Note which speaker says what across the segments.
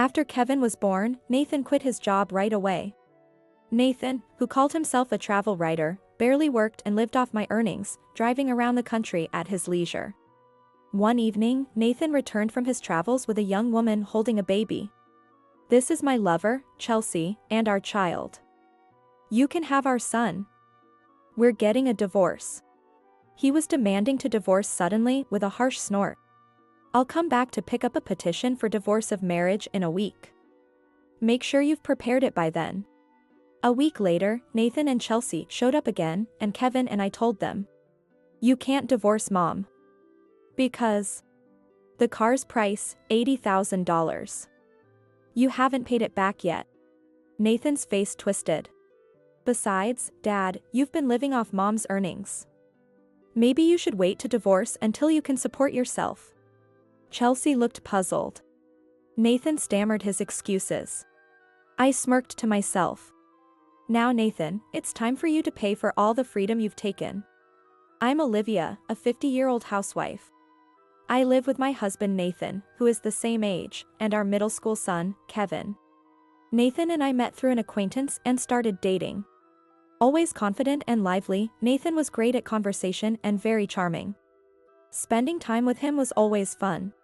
Speaker 1: After Kevin was born, Nathan quit his job right away. Nathan, who called himself a travel writer, barely worked and lived off my earnings, driving around the country at his leisure. One evening, Nathan returned from his travels with a young woman holding a baby. "This is my lover, Chelsea, and our child. You can have our son. We're getting a divorce." He was demanding to divorce suddenly with a harsh snort. "I'll come back to pick up a petition for divorce of marriage in a week. Make sure you've prepared it by then." A week later, Nathan and Chelsea showed up again, and Kevin and I told them, "You can't divorce Mom. Because the car's price, $80,000. You haven't paid it back yet." Nathan's face twisted. "Besides, Dad, you've been living off Mom's earnings. Maybe you should wait to divorce until you can support yourself." Chelsea looked puzzled. Nathan stammered his excuses. I smirked to myself. "Now Nathan, it's time for you to pay for all the freedom you've taken. I'm Olivia, a 50-year-old housewife. I live with my husband Nathan, who is the same age, and our middle school son, Kevin. Nathan and I met through an acquaintance and started dating. Always confident and lively, Nathan was great at conversation and very charming. Spending time with him was always fun.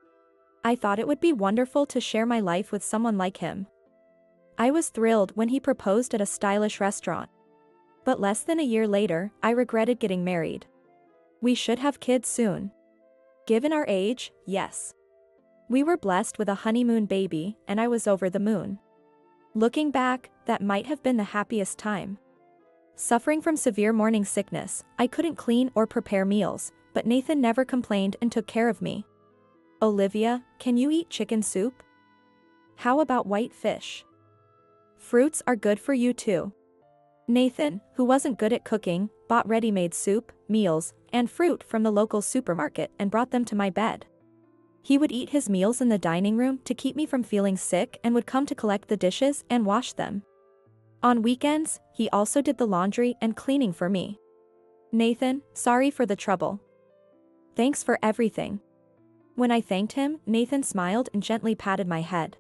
Speaker 1: I thought it would be wonderful to share my life with someone like him. I was thrilled when he proposed at a stylish restaurant. But less than a year later, I regretted getting married. We should have kids soon. Given our age, yes. We were blessed with a honeymoon baby, and I was over the moon. Looking back, that might have been the happiest time. Suffering from severe morning sickness, I couldn't clean or prepare meals, but Nathan never complained and took care of me. "Olivia, can you eat chicken soup? How about white fish? Fruits are good for you too." Nathan, who wasn't good at cooking, bought ready-made soup, meals, and fruit from the local supermarket and brought them to my bed. He would eat his meals in the dining room to keep me from feeling sick and would come to collect the dishes and wash them. On weekends, he also did the laundry and cleaning for me. "Nathan, sorry for the trouble. Thanks for everything." When I thanked him, Nathan smiled and gently patted my head.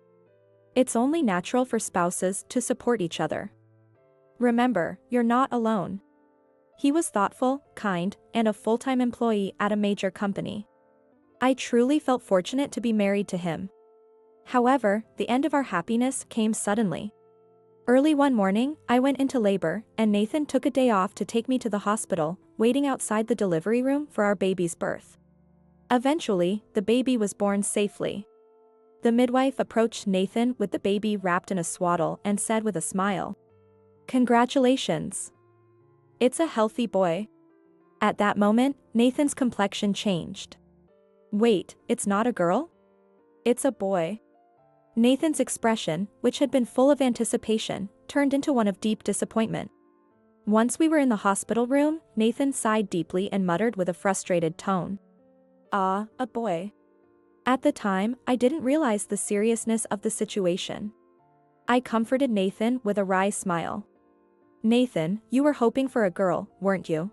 Speaker 1: It's only natural for spouses to support each other. Remember, you're not alone. He was thoughtful, kind, and a full-time employee at a major company. I truly felt fortunate to be married to him. However, the end of our happiness came suddenly. Early one morning, I went into labor, and Nathan took a day off to take me to the hospital, waiting outside the delivery room for our baby's birth. Eventually, the baby was born safely. The midwife approached Nathan with the baby wrapped in a swaddle and said with a smile, "Congratulations. It's a healthy boy." At that moment, Nathan's complexion changed. "Wait, it's not a girl? It's a boy." Nathan's expression, which had been full of anticipation, turned into one of deep disappointment. Once we were in the hospital room, Nathan sighed deeply and muttered with a frustrated tone, "Ah, a boy." At the time, I didn't realize the seriousness of the situation. I comforted Nathan with a wry smile. "Nathan, you were hoping for a girl, weren't you?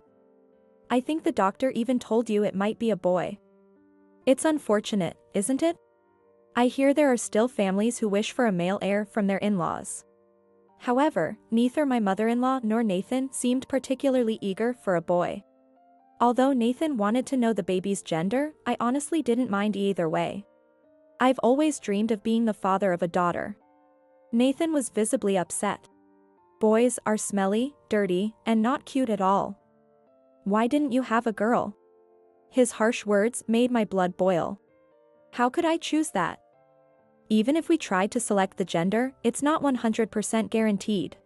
Speaker 1: I think the doctor even told you it might be a boy. It's unfortunate, isn't it? I hear there are still families who wish for a male heir from their in-laws. However, neither my mother-in-law nor Nathan seemed particularly eager for a boy. Although Nathan wanted to know the baby's gender, I honestly didn't mind either way. I've always dreamed of being the father of a daughter." Nathan was visibly upset. "Boys are smelly, dirty, and not cute at all. Why didn't you have a girl?" His harsh words made my blood boil. How could I choose that? Even if we tried to select the gender, it's not 100% guaranteed.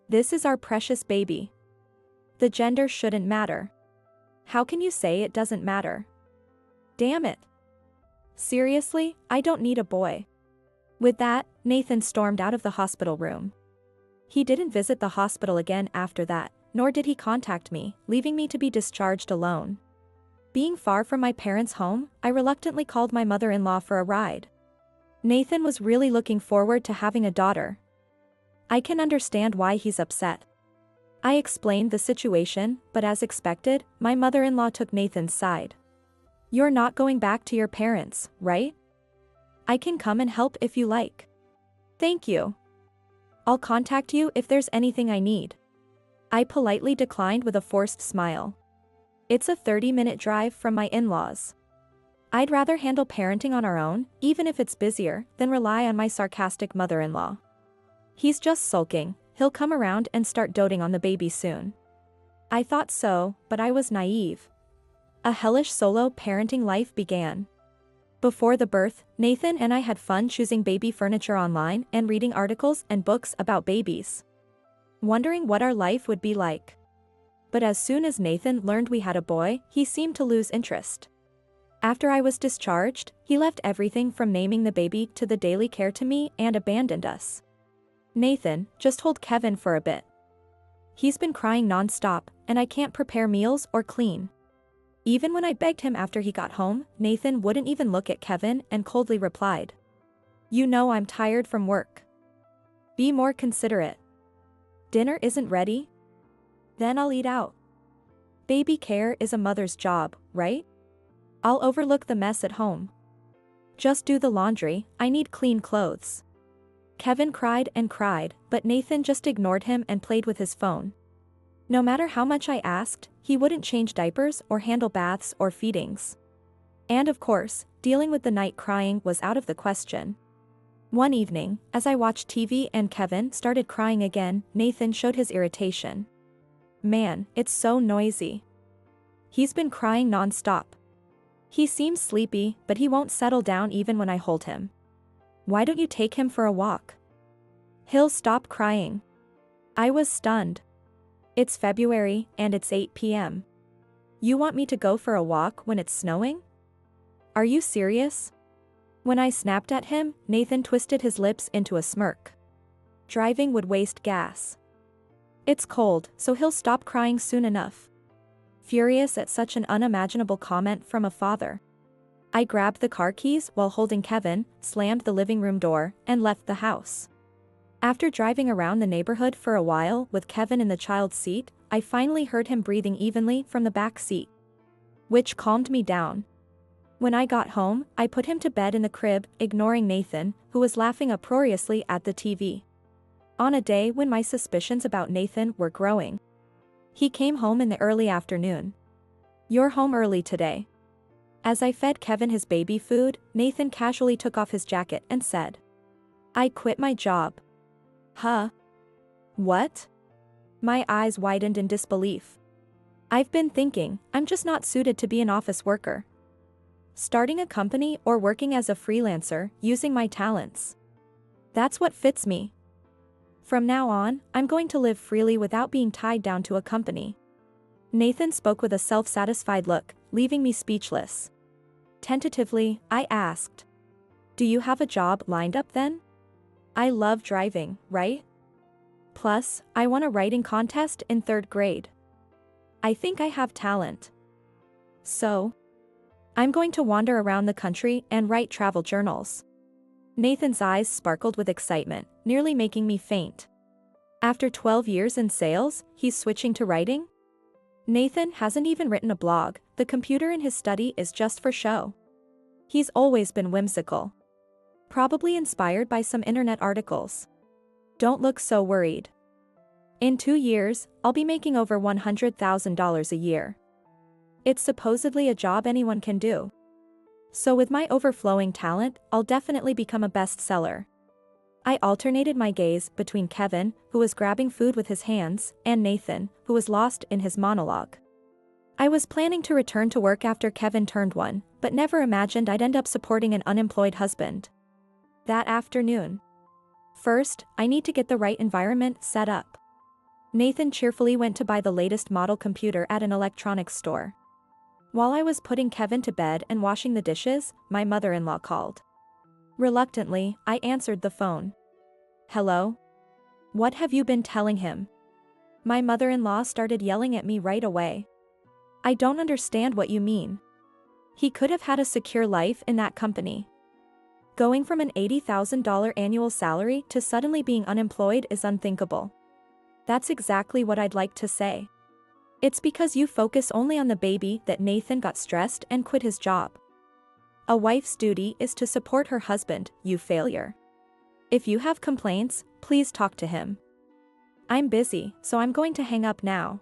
Speaker 1: This is our precious baby. The gender shouldn't matter. How can you say it doesn't matter? Damn it. Seriously, I don't need a boy." With that, Nathan stormed out of the hospital room. He didn't visit the hospital again after that, nor did he contact me, leaving me to be discharged alone. Being far from my parents' home, I reluctantly called my mother-in-law for a ride. Nathan was really looking forward to having a daughter. I can understand why he's upset. I explained the situation, but as expected, my mother-in-law took Nathan's side. "You're not going back to your parents, right? I can come and help if you like." Thank you. I'll contact you if there's anything I need. I politely declined with a forced smile. It's a 30-minute drive from my in-laws. I'd rather handle parenting on our own, even if it's busier, than rely on my sarcastic mother-in-law. He's just sulking, he'll come around and start doting on the baby soon. I thought so, but I was naive. A hellish solo parenting life began. Before the birth, Nathan and I had fun choosing baby furniture online and reading articles and books about babies, wondering what our life would be like. But as soon as Nathan learned we had a boy, he seemed to lose interest. After I was discharged, he left everything from naming the baby to the daily care to me and abandoned us. Nathan, just hold Kevin for a bit. He's been crying non-stop, and I can't prepare meals or clean. Even when I begged him after he got home, Nathan wouldn't even look at Kevin and coldly replied, "You know I'm tired from work. Be more considerate. Dinner isn't ready? Then I'll eat out. Baby care is a mother's job, right? I'll overlook the mess at home. Just do the laundry, I need clean clothes." Kevin cried and cried, but Nathan just ignored him and played with his phone. No matter how much I asked, he wouldn't change diapers or handle baths or feedings. And of course, dealing with the night crying was out of the question. One evening, as I watched TV and Kevin started crying again, Nathan showed his irritation. "Man, it's so noisy. He's been crying non-stop. He seems sleepy, but he won't settle down even when I hold him. Why don't you take him for a walk? He'll stop crying." I was stunned. It's February, and it's 8 p.m. You want me to go for a walk when it's snowing? Are you serious? When I snapped at him, Nathan twisted his lips into a smirk. Driving would waste gas. It's cold, so he'll stop crying soon enough. Furious at such an unimaginable comment from a father, I grabbed the car keys while holding Kevin, slammed the living room door, and left the house. After driving around the neighborhood for a while with Kevin in the child's seat, I finally heard him breathing evenly from the back seat, which calmed me down. When I got home, I put him to bed in the crib, ignoring Nathan, who was laughing uproariously at the TV. On a day when my suspicions about Nathan were growing, he came home in the early afternoon. "You're home early today." As I fed Kevin his baby food, Nathan casually took off his jacket and said, "I quit my job." Huh? What? My eyes widened in disbelief. I've been thinking, I'm just not suited to be an office worker. Starting a company or working as a freelancer, using my talents. That's what fits me. From now on, I'm going to live freely without being tied down to a company. Nathan spoke with a self-satisfied look, leaving me speechless. Tentatively, I asked, "Do you have a job lined up then? I love driving, right? Plus, I won a writing contest in 3rd grade. I think I have talent. So, I'm going to wander around the country and write travel journals." Nathan's eyes sparkled with excitement, nearly making me faint. After 12 years in sales, he's switching to writing? Nathan hasn't even written a blog, the computer in his study is just for show. He's always been whimsical. Probably inspired by some internet articles. Don't look so worried. In 2 years, I'll be making over $100,000 a year. It's supposedly a job anyone can do. So with my overflowing talent, I'll definitely become a bestseller. I alternated my gaze between Kevin, who was grabbing food with his hands, and Nathan, who was lost in his monologue. I was planning to return to work after Kevin turned 1, but never imagined I'd end up supporting an unemployed husband. That afternoon. First, I need to get the right environment set up. Nathan cheerfully went to buy the latest model computer at an electronics store. While I was putting Kevin to bed and washing the dishes, my mother-in-law called. Reluctantly, I answered the phone. "Hello? What have you been telling him?" My mother-in-law started yelling at me right away. "I don't understand what you mean. He could have had a secure life in that company. Going from an $80,000 annual salary to suddenly being unemployed is unthinkable." That's exactly what I'd like to say. It's because you focus only on the baby that Nathan got stressed and quit his job. A wife's duty is to support her husband, you failure. If you have complaints, please talk to him. I'm busy, so I'm going to hang up now.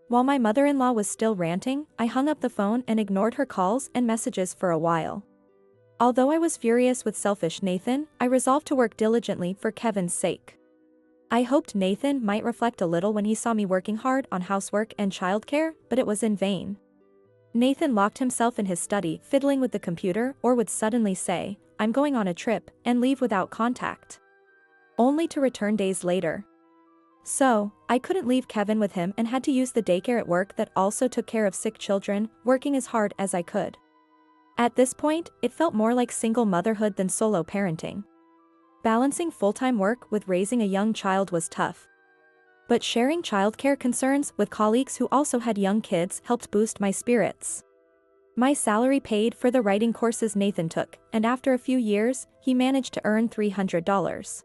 Speaker 1: While my mother-in-law was still ranting, I hung up the phone and ignored her calls and messages for a while. Although I was furious with selfish Nathan, I resolved to work diligently for Kevin's sake. I hoped Nathan might reflect a little when he saw me working hard on housework and childcare, but it was in vain. Nathan locked himself in his study fiddling with the computer or would suddenly say, "I'm going on a trip," and leave without contact. Only to return days later. So, I couldn't leave Kevin with him and had to use the daycare at work that also took care of sick children, working as hard as I could. At this point, it felt more like single motherhood than solo parenting. Balancing full-time work with raising a young child was tough. But sharing childcare concerns with colleagues who also had young kids helped boost my spirits. My salary paid for the writing courses Nathan took, and after a few years, he managed to earn $300.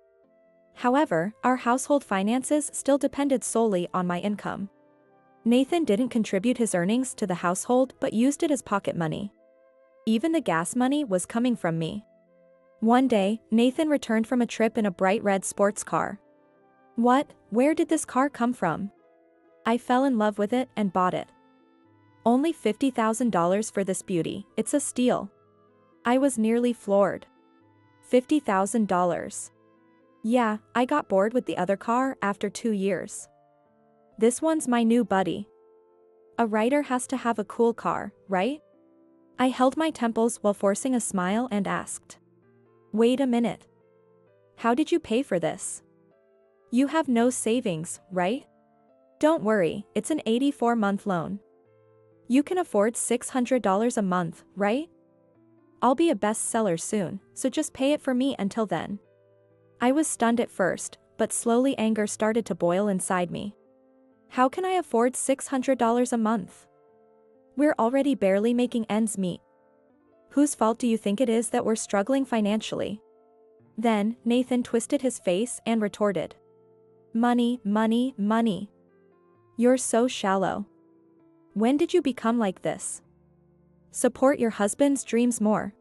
Speaker 1: However, our household finances still depended solely on my income. Nathan didn't contribute his earnings to the household but used it as pocket money. Even the gas money was coming from me. One day, Nathan returned from a trip in a bright red sports car. "What? Where did this car come from?" I fell in love with it and bought it. "Only $50,000 for this beauty, it's a steal." I was nearly floored. $50,000. Yeah, I got bored with the other car after 2 years. This one's my new buddy. A writer has to have a cool car, right? I held my temples while forcing a smile and asked. "Wait a minute. How did you pay for this? You have no savings, right?" "Don't worry, it's an 84-month loan. You can afford $600 a month, right? I'll be a bestseller soon, so just pay it for me until then." I was stunned at first, but slowly anger started to boil inside me. How can I afford $600 a month? We're already barely making ends meet. Whose fault do you think it is that we're struggling financially? Then, Nathan twisted his face and retorted. "Money, money, money. You're so shallow. When did you become like this? Support your husband's dreams more.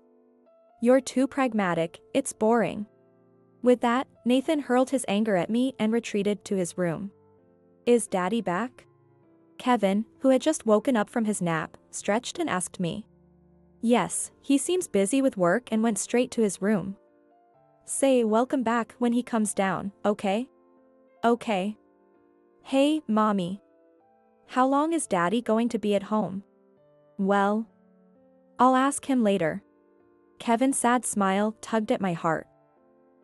Speaker 1: You're too pragmatic, it's boring." With that, Nathan hurled his anger at me and retreated to his room. "Is Daddy back?" Kevin, who had just woken up from his nap, stretched and asked me. "Yes, he seems busy with work and went straight to his room." "Say welcome back when he comes down, okay?" "Okay." "Hey, Mommy. How long is Daddy going to be at home?" "Well, I'll ask him later." Kevin's sad smile tugged at my heart.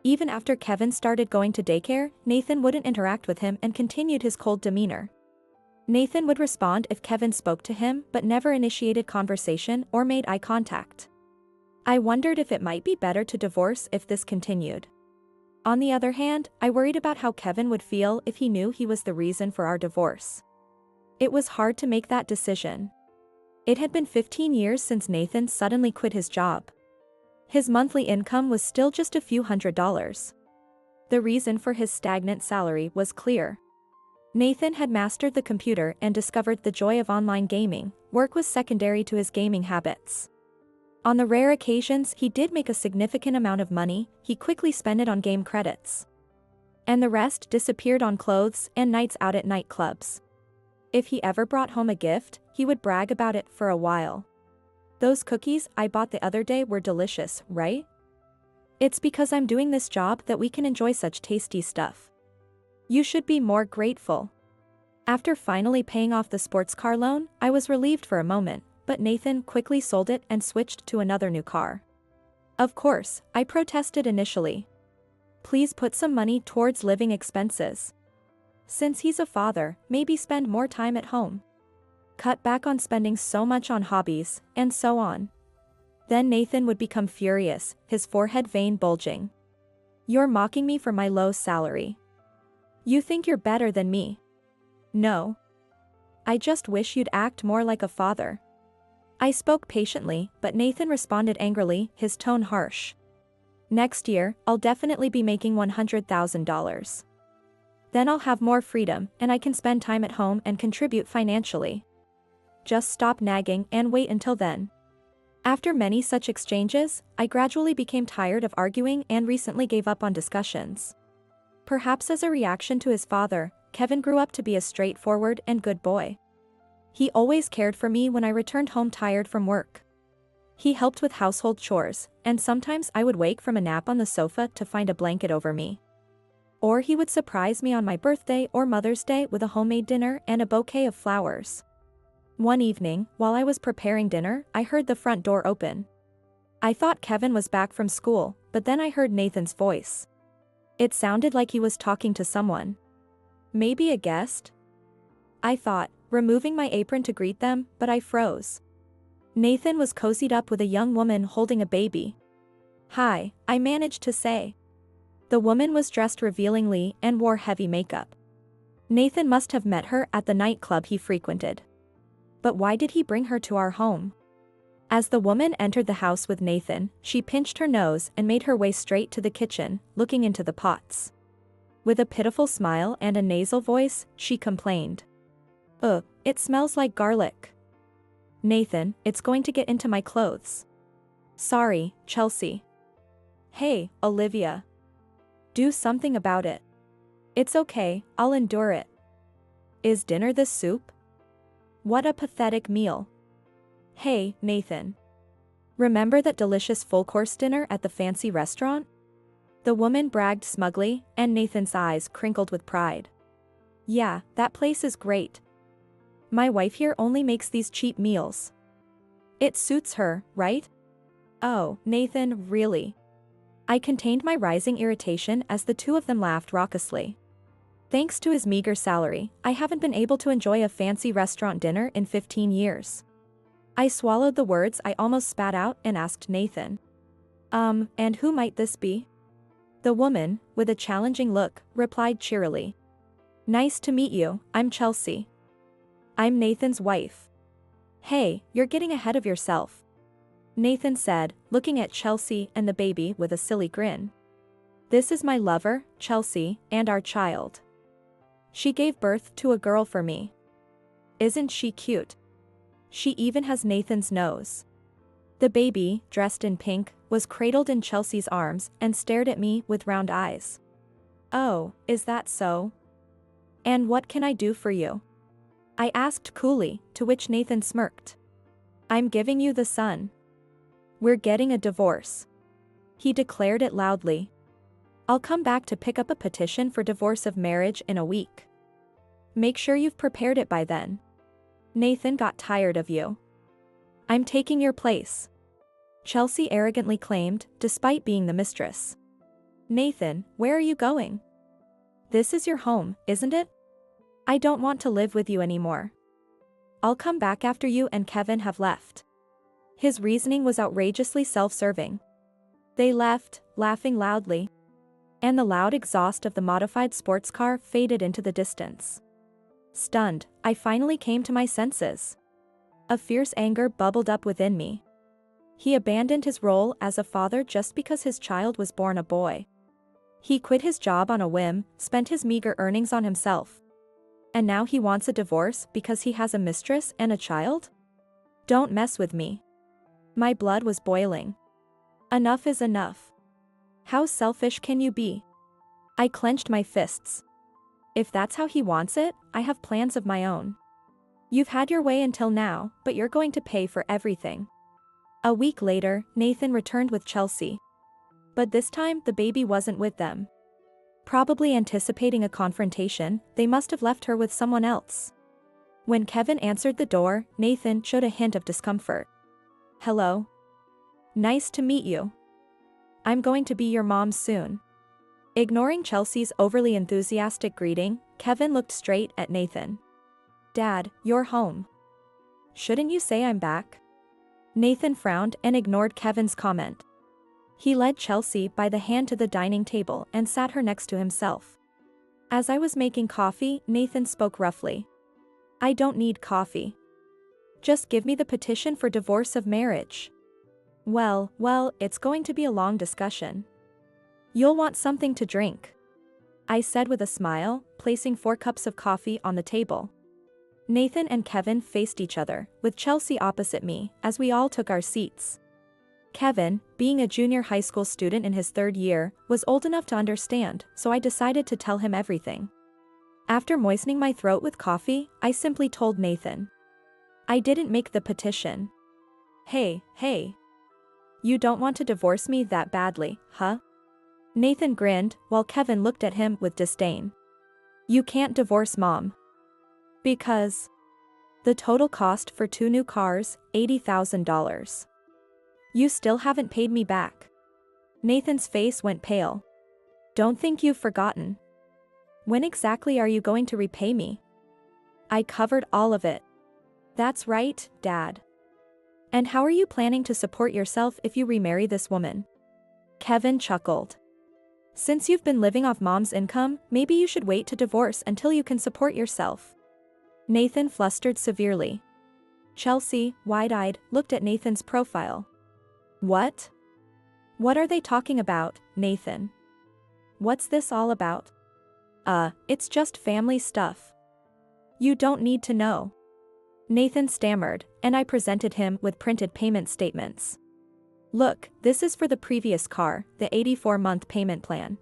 Speaker 1: Even after Kevin started going to daycare, Nathan wouldn't interact with him and continued his cold demeanor. Nathan would respond if Kevin spoke to him but never initiated conversation or made eye contact. I wondered if it might be better to divorce if this continued. On the other hand, I worried about how Kevin would feel if he knew he was the reason for our divorce. It was hard to make that decision. It had been 15 years since Nathan suddenly quit his job. His monthly income was still just a few $100s. The reason for his stagnant salary was clear. Nathan had mastered the computer and discovered the joy of online gaming. Work was secondary to his gaming habits. On the rare occasions he did make a significant amount of money, he quickly spent it on game credits. And the rest disappeared on clothes and nights out at nightclubs. If he ever brought home a gift, he would brag about it for a while. "Those cookies I bought the other day were delicious, right? It's because I'm doing this job that we can enjoy such tasty stuff. You should be more grateful." After finally paying off the sports car loan, I was relieved for a moment, but Nathan quickly sold it and switched to another new car. Of course, I protested initially. "Please put some money towards living expenses. Since he's a father, maybe spend more time at home. Cut back on spending so much on hobbies," and so on. Then Nathan would become furious, his forehead vein bulging. "You're mocking me for my low salary. You think you're better than me. No. I just wish you'd act more like a father." I spoke patiently, but Nathan responded angrily, his tone harsh. "Next year, I'll definitely be making $100,000. Then I'll have more freedom, and I can spend time at home and contribute financially. Just stop nagging and wait until then." After many such exchanges, I gradually became tired of arguing and recently gave up on discussions. Perhaps as a reaction to his father, Kevin grew up to be a straightforward and good boy. He always cared for me when I returned home tired from work. He helped with household chores, and sometimes I would wake from a nap on the sofa to find a blanket over me. Or he would surprise me on my birthday or Mother's Day with a homemade dinner and a bouquet of flowers. One evening, while I was preparing dinner, I heard the front door open. I thought Kevin was back from school, but then I heard Nathan's voice. It sounded like he was talking to someone. Maybe a guest? I thought, removing my apron to greet them, but I froze. Nathan was cozied up with a young woman holding a baby. "Hi," I managed to say. The woman was dressed revealingly and wore heavy makeup. Nathan must have met her at the nightclub he frequented. But why did he bring her to our home? As the woman entered the house with Nathan, she pinched her nose and made her way straight to the kitchen, looking into the pots. With a pitiful smile and a nasal voice, she complained. "Ugh, it smells like garlic." "Nathan, it's going to get into my clothes." "Sorry, Chelsea." "Hey, Olivia. Do something about it." "It's okay, I'll endure it." "Is dinner this soup?" What a pathetic meal. "Hey, Nathan. Remember that delicious full-course dinner at the fancy restaurant?" The woman bragged smugly, and Nathan's eyes crinkled with pride. "Yeah, that place is great. My wife here only makes these cheap meals. It suits her, right?" "Oh, Nathan, really?" I contained my rising irritation as the two of them laughed raucously. Thanks to his meager salary, I haven't been able to enjoy a fancy restaurant dinner in 15 years. I swallowed the words I almost spat out and asked Nathan. And who might this be?" The woman, with a challenging look, replied cheerily. "Nice to meet you, I'm Chelsea. I'm Nathan's wife." "Hey, you're getting ahead of yourself," Nathan said, looking at Chelsea and the baby with a silly grin. "This is my lover, Chelsea, and our child. She gave birth to a girl for me. Isn't she cute? She even has Nathan's nose." The baby, dressed in pink, was cradled in Chelsea's arms and stared at me with round eyes. "Oh, is that so? And what can I do for you?" I asked coolly, to which Nathan smirked. "I'm giving you the son. We're getting a divorce." He declared it loudly. "I'll come back to pick up a petition for divorce of marriage in a week. Make sure you've prepared it by then. Nathan got tired of you." "I'm taking your place," Chelsea arrogantly claimed, despite being the mistress. "Nathan, where are you going? This is your home, isn't it? I don't want to live with you anymore. I'll come back after you and Kevin have left." His reasoning was outrageously self-serving. They left, laughing loudly. And the loud exhaust of the modified sports car faded into the distance. Stunned, I finally came to my senses. A fierce anger bubbled up within me. He abandoned his role as a father just because his child was born a boy. He quit his job on a whim, spent his meager earnings on himself. And now he wants a divorce because he has a mistress and a child? Don't mess with me. My blood was boiling. Enough is enough. How selfish can you be? I clenched my fists. If that's how he wants it, I have plans of my own. You've had your way until now, but you're going to pay for everything. A week later, Nathan returned with Chelsea. But this time, the baby wasn't with them. Probably anticipating a confrontation, they must have left her with someone else. When Kevin answered the door, Nathan showed a hint of discomfort. "Hello. Nice to meet you. I'm going to be your mom soon." Ignoring Chelsea's overly enthusiastic greeting, Kevin looked straight at Nathan. "Dad, you're home. Shouldn't you say I'm back?" Nathan frowned and ignored Kevin's comment. He led Chelsea by the hand to the dining table and sat her next to himself. As I was making coffee, Nathan spoke roughly. "I don't need coffee. Just give me the petition for divorce of marriage." Well, it's going to be a long discussion. "You'll want something to drink," I said with a smile, placing 4 cups of coffee on the table. Nathan and Kevin faced each other, with Chelsea opposite me, as we all took our seats. Kevin, being a junior high school student in his 3rd year, was old enough to understand, so I decided to tell him everything. After moistening my throat with coffee, I simply told Nathan. I didn't make the petition. Hey. You don't want to divorce me that badly, huh? Nathan grinned, while Kevin looked at him with disdain. You can't divorce Mom. Because the total cost for 2 new cars, $80,000. You still haven't paid me back. Nathan's face went pale. Don't think you've forgotten. When exactly are you going to repay me? I covered all of it. That's right, Dad. And how are you planning to support yourself if you remarry this woman? Kevin chuckled. Since you've been living off Mom's income, maybe you should wait to divorce until you can support yourself. Nathan flustered severely. Chelsea, wide-eyed, looked at Nathan's profile. What? What are they talking about, Nathan? What's this all about? It's just family stuff. You don't need to know. Nathan stammered, and I presented him with printed payment statements. Look, this is for the previous car, the 84-month payment plan.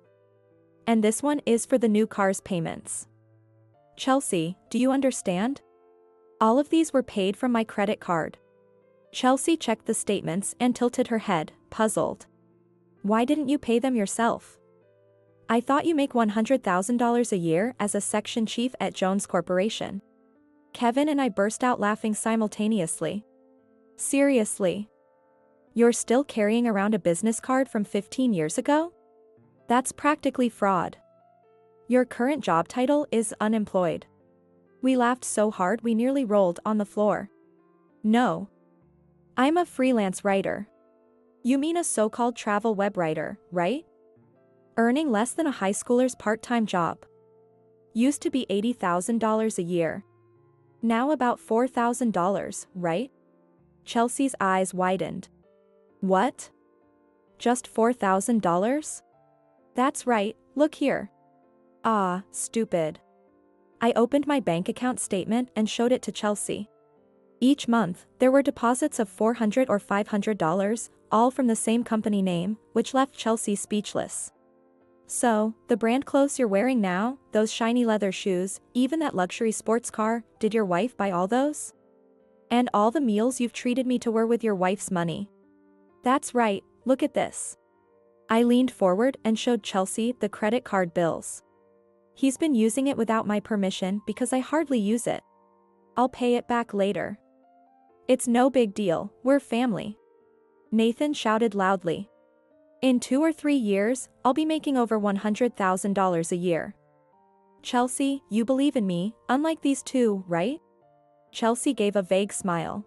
Speaker 1: And this one is for the new car's payments. Chelsea, do you understand? All of these were paid from my credit card. Chelsea checked the statements and tilted her head, puzzled. Why didn't you pay them yourself? I thought you make $100,000 a year as a section chief at Jones Corporation. Kevin and I burst out laughing simultaneously. Seriously? You're still carrying around a business card from 15 years ago? That's practically fraud. Your current job title is unemployed. We laughed so hard we nearly rolled on the floor. No. I'm a freelance writer. You mean a so-called travel web writer, right? Earning less than a high schooler's part-time job. Used to be $80,000 a year. Now about $4,000, right? Chelsea's eyes widened. What? Just $4,000? That's right, look here. Ah, stupid. I opened my bank account statement and showed it to Chelsea. Each month, there were deposits of $400 or $500, all from the same company name, which left Chelsea speechless. So, the brand clothes you're wearing now, those shiny leather shoes, even that luxury sports car, did your wife buy all those? And all the meals you've treated me to were with your wife's money. That's right, look at this. I leaned forward and showed Chelsea the credit card bills. He's been using it without my permission because I hardly use it. I'll pay it back later. It's no big deal, we're family. Nathan shouted loudly. In 2 or 3 years, I'll be making over $100,000 a year. Chelsea, you believe in me, unlike these two, right? Chelsea gave a vague smile.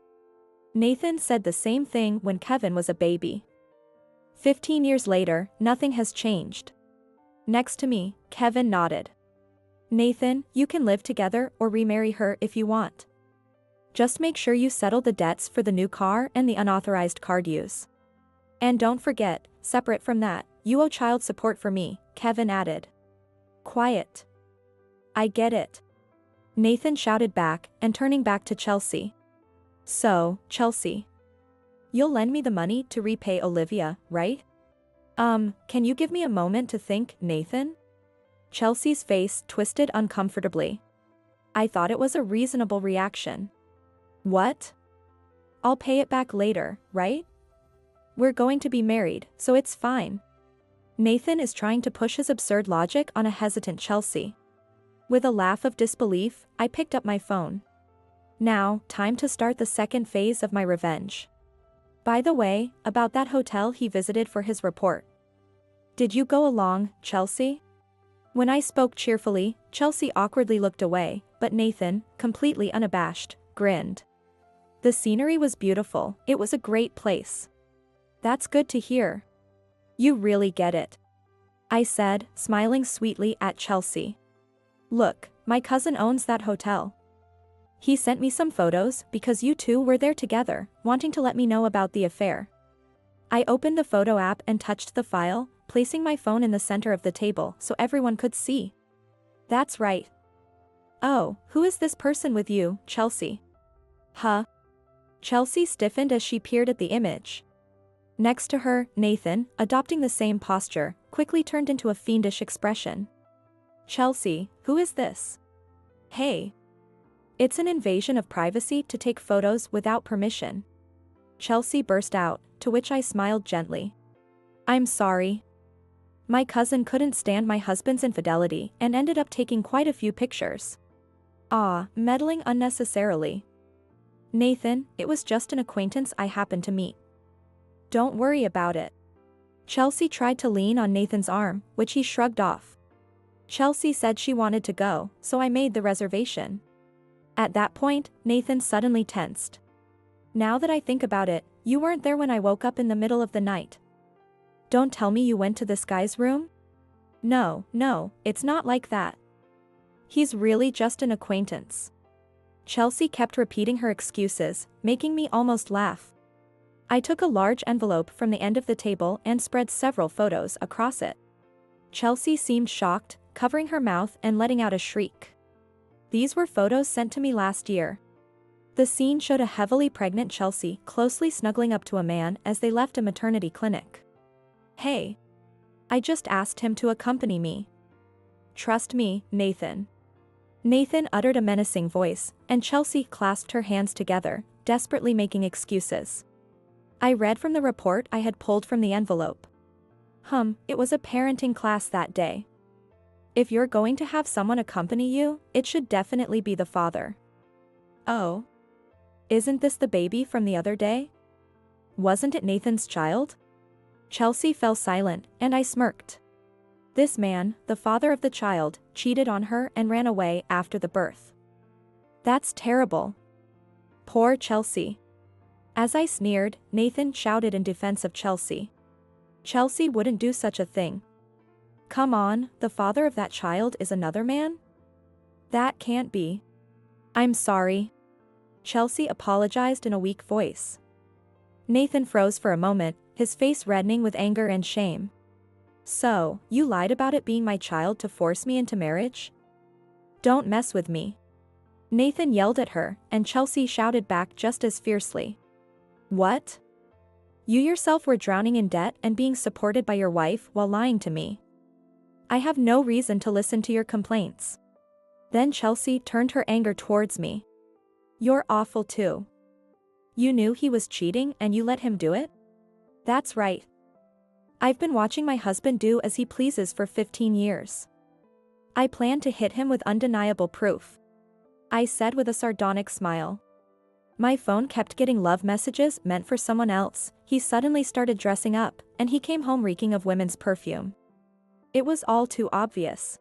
Speaker 1: Nathan said the same thing when Kevin was a baby. 15 years later, nothing has changed. Next to me, Kevin nodded. Nathan, you can live together or remarry her if you want. Just make sure you settle the debts for the new car and the unauthorized card use. And don't forget, separate from that, you owe child support for me, Kevin added. Quiet. I get it. Nathan shouted back and turning back to Chelsea. So, Chelsea. You'll lend me the money to repay Olivia, right? Can you give me a moment to think, Nathan? Chelsea's face twisted uncomfortably. I thought it was a reasonable reaction. What? I'll pay it back later, right? We're going to be married, so it's fine. Nathan is trying to push his absurd logic on a hesitant Chelsea. With a laugh of disbelief, I picked up my phone. Now, time to start the second phase of my revenge. By the way, about that hotel he visited for his report. Did you go along, Chelsea? When I spoke cheerfully, Chelsea awkwardly looked away, but Nathan, completely unabashed, grinned. The scenery was beautiful, it was a great place. That's good to hear. You really get it. I said, smiling sweetly at Chelsea. Look, my cousin owns that hotel. He sent me some photos because you two were there together, wanting to let me know about the affair. I opened the photo app and touched the file, placing my phone in the center of the table so everyone could see. That's right. "Oh, who is this person with you, Chelsea?" "Huh?" Chelsea stiffened as she peered at the image. Next to her, Nathan, adopting the same posture, quickly turned into a fiendish expression. "Chelsea, who is this?" "Hey. It's an invasion of privacy to take photos without permission." Chelsea burst out, to which I smiled gently. "I'm sorry. My cousin couldn't stand my husband's infidelity and ended up taking quite a few pictures." Meddling unnecessarily." "Nathan, it was just an acquaintance I happened to meet. Don't worry about it." Chelsea tried to lean on Nathan's arm, which he shrugged off. "Chelsea said she wanted to go, so I made the reservation." At that point, Nathan suddenly tensed. "Now that I think about it, you weren't there when I woke up in the middle of the night. Don't tell me you went to this guy's room?" No, it's not like that. He's really just an acquaintance." Chelsea kept repeating her excuses, making me almost laugh. I took a large envelope from the end of the table and spread several photos across it. Chelsea seemed shocked, covering her mouth and letting out a shriek. These were photos sent to me last year. The scene showed a heavily pregnant Chelsea closely snuggling up to a man as they left a maternity clinic. "Hey. I just asked him to accompany me. Trust me, Nathan." Nathan uttered a menacing voice, and Chelsea clasped her hands together, desperately making excuses. I read from the report I had pulled from the envelope. It was a parenting class that day. If you're going to have someone accompany you, it should definitely be the father. Oh. Isn't this the baby from the other day? Wasn't it Nathan's child? Chelsea fell silent, and I smirked. This man, the father of the child, cheated on her and ran away after the birth. That's terrible. Poor Chelsea. As I sneered, Nathan shouted in defense of Chelsea. Chelsea wouldn't do such a thing. Come on, the father of that child is another man? That can't be. I'm sorry. Chelsea apologized in a weak voice. Nathan froze for a moment, his face reddening with anger and shame. So, you lied about it being my child to force me into marriage? Don't mess with me. Nathan yelled at her, and Chelsea shouted back just as fiercely. What? You yourself were drowning in debt and being supported by your wife while lying to me. I have no reason to listen to your complaints. Then Chelsea turned her anger towards me. You're awful too. You knew he was cheating and you let him do it? That's right. I've been watching my husband do as he pleases for 15 years. I plan to hit him with undeniable proof. I said with a sardonic smile. My phone kept getting love messages meant for someone else. He suddenly started dressing up, and he came home reeking of women's perfume. It was all too obvious.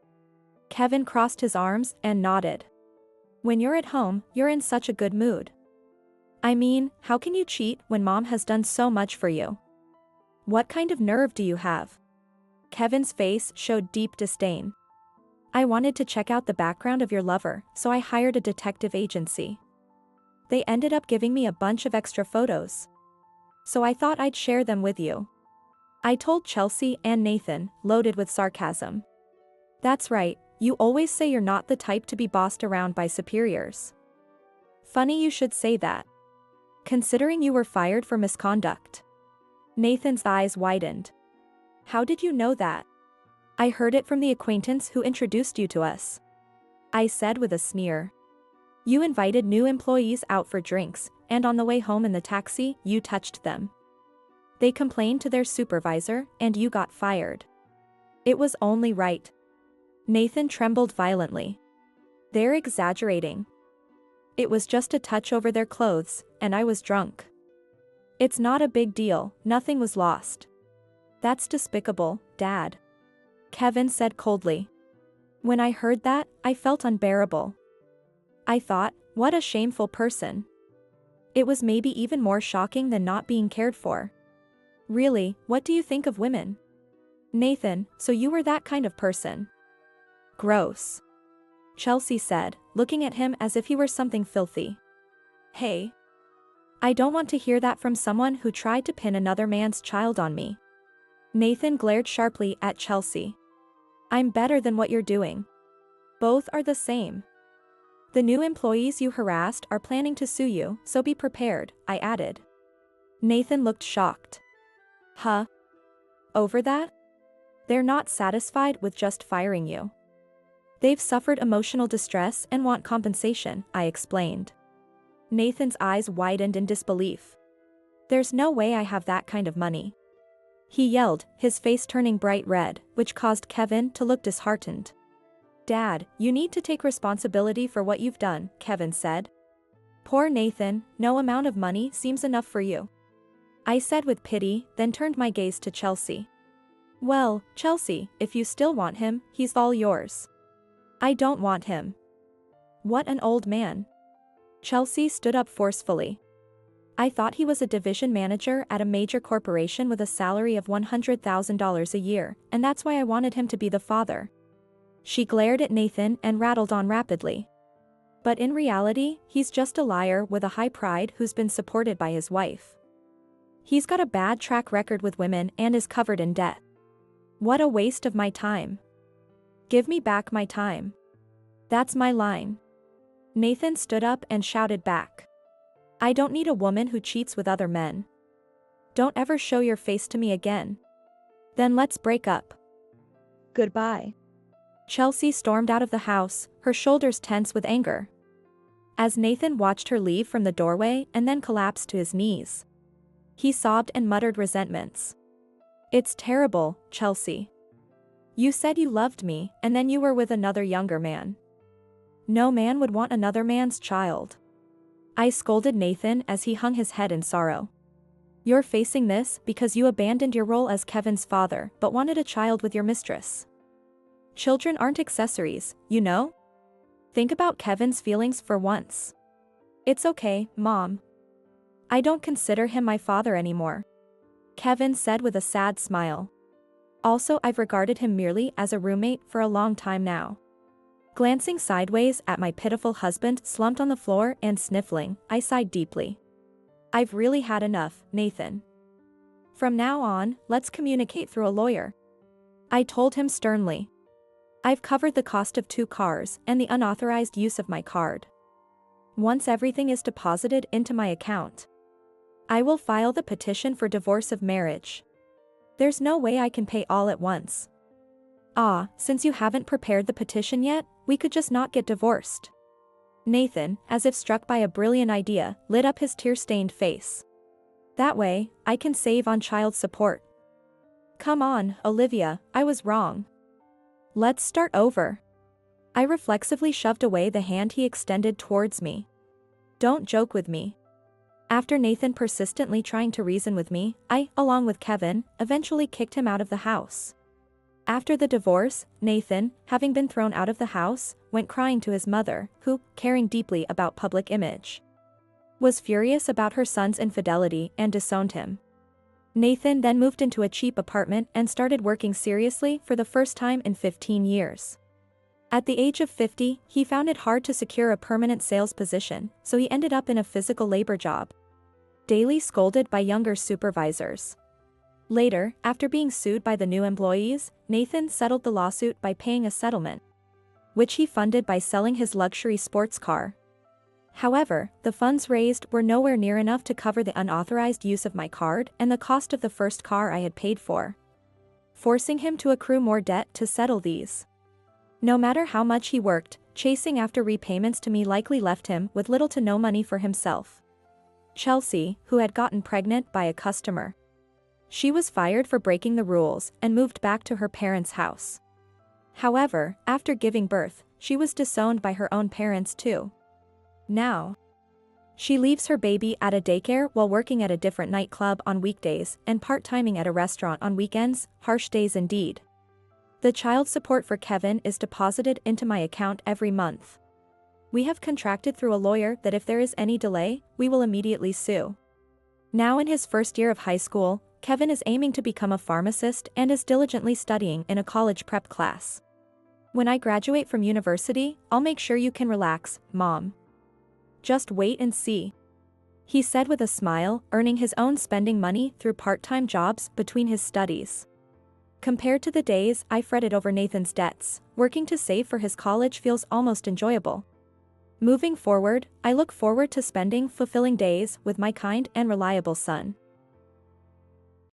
Speaker 1: Kevin crossed his arms and nodded. When you're at home, you're in such a good mood. I mean, how can you cheat when mom has done so much for you? What kind of nerve do you have? Kevin's face showed deep disdain. I wanted to check out the background of your lover, so I hired a detective agency. They ended up giving me a bunch of extra photos. So I thought I'd share them with you. I told Chelsea and Nathan, loaded with sarcasm. That's right, you always say you're not the type to be bossed around by superiors. Funny you should say that. Considering you were fired for misconduct. Nathan's eyes widened. How did you know that? I heard it from the acquaintance who introduced you to us. I said with a sneer. You invited new employees out for drinks, and on the way home in the taxi, you touched them. They complained to their supervisor, and you got fired. It was only right. Nathan trembled violently. They're exaggerating. It was just a touch over their clothes, and I was drunk. It's not a big deal, nothing was lost. That's despicable, Dad. Kevin said coldly. When I heard that, I felt unbearable. I thought, what a shameful person. It was maybe even more shocking than not being cared for. Really, what do you think of women? Nathan, so you were that kind of person. Gross. Chelsea said, looking at him as if he were something filthy. Hey. I don't want to hear that from someone who tried to pin another man's child on me. Nathan glared sharply at Chelsea. I'm better than what you're doing. Both are the same. The new employees you harassed are planning to sue you, so be prepared, I added. Nathan looked shocked. Huh? Over that? They're not satisfied with just firing you. They've suffered emotional distress and want compensation, I explained. Nathan's eyes widened in disbelief. There's no way I have that kind of money. He yelled, his face turning bright red, which caused Kevin to look disheartened. Dad, you need to take responsibility for what you've done, Kevin said. Poor Nathan, no amount of money seems enough for you. I said with pity, then turned my gaze to Chelsea. Well, Chelsea, if you still want him, he's all yours. I don't want him. What an old man. Chelsea stood up forcefully. I thought he was a division manager at a major corporation with a salary of $100,000 a year, and that's why I wanted him to be the father. She glared at Nathan and rattled on rapidly. But in reality, he's just a liar with a high pride who's been supported by his wife. He's got a bad track record with women and is covered in debt. What a waste of my time. Give me back my time. That's my line. Nathan stood up and shouted back. I don't need a woman who cheats with other men. Don't ever show your face to me again. Then let's break up. Goodbye. Chelsea stormed out of the house, her shoulders tense with anger. As Nathan watched her leave from the doorway and then collapsed to his knees. He sobbed and muttered resentments. It's terrible, Chelsea. You said you loved me, and then you were with another younger man. No man would want another man's child. I scolded Nathan as he hung his head in sorrow. You're facing this because you abandoned your role as Kevin's father but wanted a child with your mistress. Children aren't accessories, you know? Think about Kevin's feelings for once. It's okay, Mom. I don't consider him my father anymore. Kevin said with a sad smile. Also, I've regarded him merely as a roommate for a long time now. Glancing sideways at my pitiful husband slumped on the floor and sniffling, I sighed deeply. I've really had enough, Nathan. From now on, let's communicate through a lawyer. I told him sternly. I've covered the cost of 2 cars and the unauthorized use of my card. Once everything is deposited into my account, I will file the petition for divorce of marriage. There's no way I can pay all at once. Since you haven't prepared the petition yet, we could just not get divorced. Nathan, as if struck by a brilliant idea, lit up his tear-stained face. That way, I can save on child support. Come on, Olivia, I was wrong. Let's start over. I reflexively shoved away the hand he extended towards me. Don't joke with me. After Nathan persistently trying to reason with me, I, along with Kevin, eventually kicked him out of the house. After the divorce, Nathan, having been thrown out of the house, went crying to his mother, who, caring deeply about public image, was furious about her son's infidelity and disowned him. Nathan then moved into a cheap apartment and started working seriously for the first time in 15 years. At the age of 50, he found it hard to secure a permanent sales position, so he ended up in a physical labor job, daily scolded by younger supervisors. Later, after being sued by the new employees, Nathan settled the lawsuit by paying a settlement, which he funded by selling his luxury sports car. However, the funds raised were nowhere near enough to cover the unauthorized use of my card and the cost of the first car I had paid for, forcing him to accrue more debt to settle these. No matter how much he worked, chasing after repayments to me likely left him with little to no money for himself. Chelsea, who had gotten pregnant by a customer. She was fired for breaking the rules and moved back to her parents' house. However, after giving birth, she was disowned by her own parents too. Now, she leaves her baby at a daycare while working at a different nightclub on weekdays and part-timing at a restaurant on weekends, harsh days indeed. The child support for Kevin is deposited into my account every month. We have contracted through a lawyer that if there is any delay, we will immediately sue. Now in his first year of high school, Kevin is aiming to become a pharmacist and is diligently studying in a college prep class. When I graduate from university, I'll make sure you can relax, Mom. Just wait and see. He said with a smile, earning his own spending money through part-time jobs between his studies. Compared to the days I fretted over Nathan's debts, working to save for his college feels almost enjoyable. Moving forward, I look forward to spending fulfilling days with my kind and reliable son.